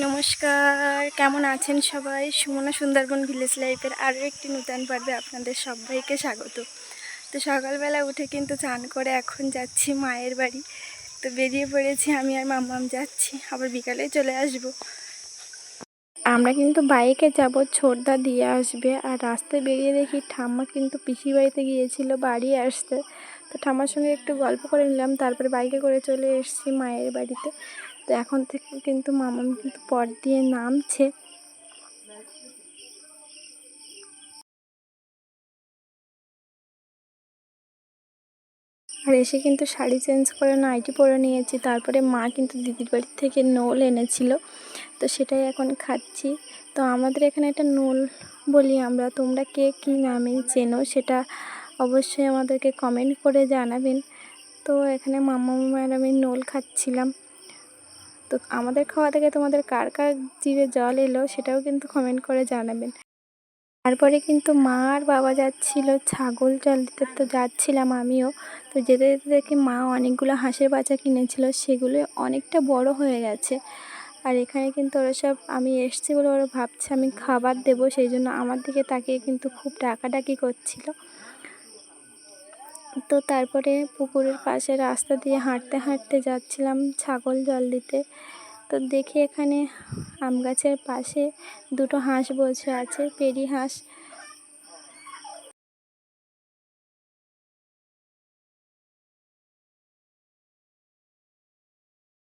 নমস্কার, কেমন আছেন সবাই? সুমনা সুন্দরবন ভিলেজ লাইফের আরও একটি নতুন পর্বে আপনাদের সবাইকে স্বাগত। তো সকালবেলা উঠে কিন্তু চান করে এখন যাচ্ছি মায়ের বাড়ি। তো বেরিয়ে পড়েছি, আমি আর মাম্মাম যাচ্ছি, আবার বিকালে চলে আসব। আমরা কিন্তু বাইকে যাব, ছোটদা দিয়ে আসবে। আর রাস্তায় বেরিয়ে দেখি ঠাম্মা কিন্তু পিসির বাড়িতে গিয়েছিল বাড়ি আসতে। তো ঠাম্মার সঙ্গে একটু গল্প করে নিলাম, তারপরে বাইকে করে চলে এসেছি মায়ের বাড়িতে। তো এখন থেকে কিন্তু মামাম কিন্তু পথ দিয়ে নামছে। আর এসে কিন্তু শাড়ি চেঞ্জ করে নাইটি পরে নিয়েছি। তারপরে মা কিন্তু দিদির বাড়ি থেকে নোল এনেছিল, তো সেটাই এখন খাচ্ছি। তো আমাদের এখানে একটা নোল বলি আমরা, তোমরা কে কী নামে চেনো সেটা অবশ্যই আমাদেরকে কমেন্ট করে জানাবেন। তো এখানে মাম্মা আর আমি নোল খাচ্ছিলাম। তো আমাদের খাওয়া থেকে তোমাদের কার কার জিভে জল এলো সেটাও কিন্তু কমেন্ট করে জানাবেন। তারপরে কিন্তু মা আর বাবা যাচ্ছিল ছাগল জল দিতে, তো যাচ্ছিলাম আমিও। তো যেতে যেতে দেখি মা অনেকগুলো হাঁসের বাচ্চা কিনেছিল, সেগুলো অনেকটা বড় হয়ে গেছে। আর এখানে কিন্তু ওরা সব, আমি এসছি বলে ওরা ভাবছে আমি খাবার দেবো, সেই জন্য আমার দিকে তাকিয়ে কিন্তু খুব ডাকাডাকি করছিল। তো তারপরে পুকুরের পাশে রাস্তা দিয়ে হাঁটতে হাঁটতে যাচ্ছিলাম ছাগল জল দিতে। তো দেখি এখানে আম গাছের পাশে দুটো হাঁস বসে আছে, পেড়ি হাঁস।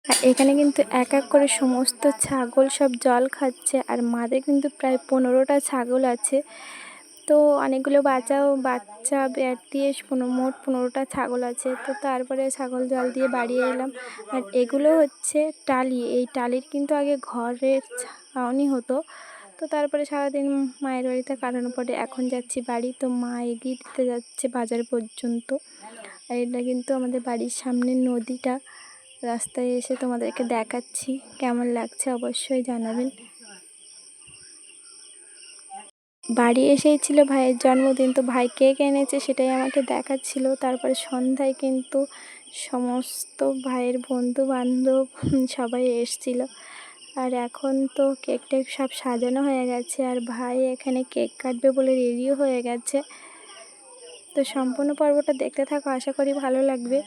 আর এখানে কিন্তু এক এক করে সমস্ত ছাগল সব জল খাচ্ছে। আর মাঠে কিন্তু প্রায় 15টা ছাগল আছে। তো অনেকগুলো বাচ্চা ব্যাট দিয়ে মোট 15টা ছাগল আছে। তো তারপরে ছাগল জল দিয়ে বাড়ি এলাম। আর এগুলো হচ্ছে টালি, এই টালির কিন্তু আগে ঘরের ছাউনি হতো। তো তারপরে সারাদিন মায়ের বাড়িতে কাটানো পরে এখন যাচ্ছি বাড়ি। তো মা এগিয়ে দিতে যাচ্ছে বাজার পর্যন্ত। আর এটা কিন্তু আমাদের বাড়ির সামনের নদীটা। রাস্তায় এসে তোমাদেরকে দেখাচ্ছি, কেমন লাগছে অবশ্যই জানাবেন। বাড়ি এসেই ছিল ভাইয়ের জন্মদিন, তো ভাই কেক এনেছে সেটাই আমাকে দেখাচ্ছিল। তারপরে সন্ধ্যায় কিন্তু সমস্ত ভাইয়ের বন্ধু বান্ধব সবাই এসেছিল। আর এখন তো কেক টেক সব সাজানো হয়ে গেছে, আর ভাই এখানে কেক কাটবে বলে রেডিও হয়ে গেছে। তো সম্পূর্ণ পর্বটা দেখতে থাকো, আশা করি ভালো লাগবে।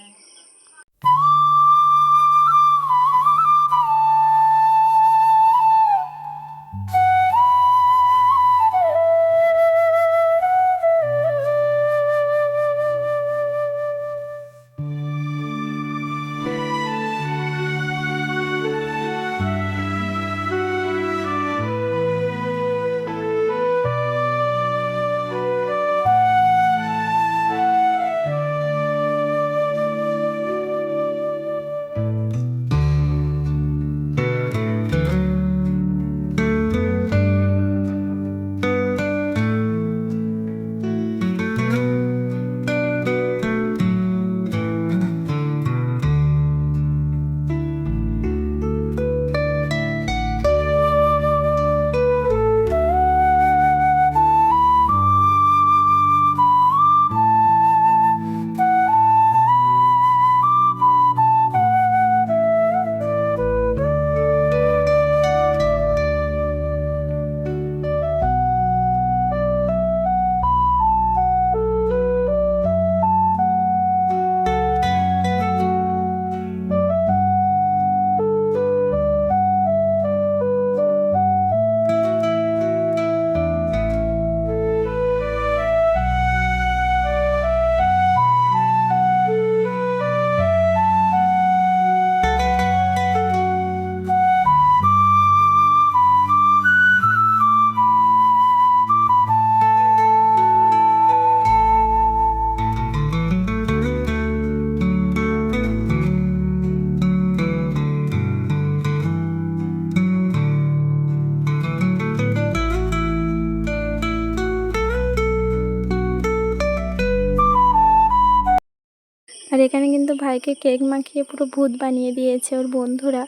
আর এখানে কিন্তু ভাইকে কেক মাখিয়ে পুরো ভূত বানিয়ে দিয়েছে ওর বন্ধুরা।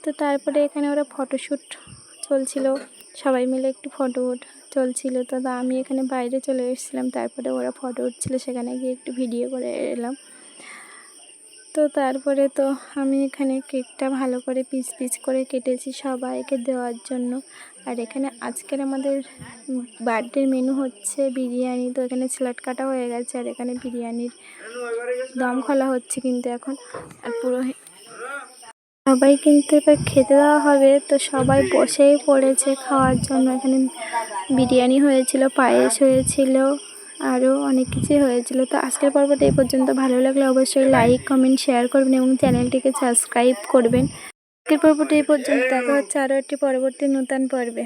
তো তারপরে এখানে ওরা ফটোশ্যুট চলছিল, সবাই মিলে একটু ফটো চলছিল। তো আমি এখানে বাইরে চলে এসেছিলাম, তারপরে ওরা ফটো উঠছিল, সেখানে গিয়ে একটু ভিডিও করে এলাম। তো তারপরে তো আমি এখানে কেকটা ভালো করে পিস পিস করে কেটেছি সবাইকে দেওয়ার জন্য। আর এখানে আজকের আমাদের বার্থডে মেনু হচ্ছে বিরিয়ানি। তো এখানে স্যালাড কাটা হয়ে গেছে আর এখানে বিরিয়ানির দম খোলা হচ্ছে কিন্তু এখন। আর পুরো সবাই কিন্তু এবার খেতে দেওয়া হবে, তো সবাই বসেই পড়েছে খাওয়ার জন্য। এখানে বিরিয়ানি হয়েছিল, পায়েস হয়েছিল, আরও অনেক কিছুই হয়েছিল। তো আজকের পর্বটা এই পর্যন্ত। ভালো লাগলে অবশ্যই লাইক কমেন্ট শেয়ার করবেন এবং চ্যানেলটিকে সাবস্ক্রাইব করবেন। আজকের পর্বটা এই পর্যন্ত। দেখা হচ্ছে আরও একটি পরবর্তী নতুন পর্বে।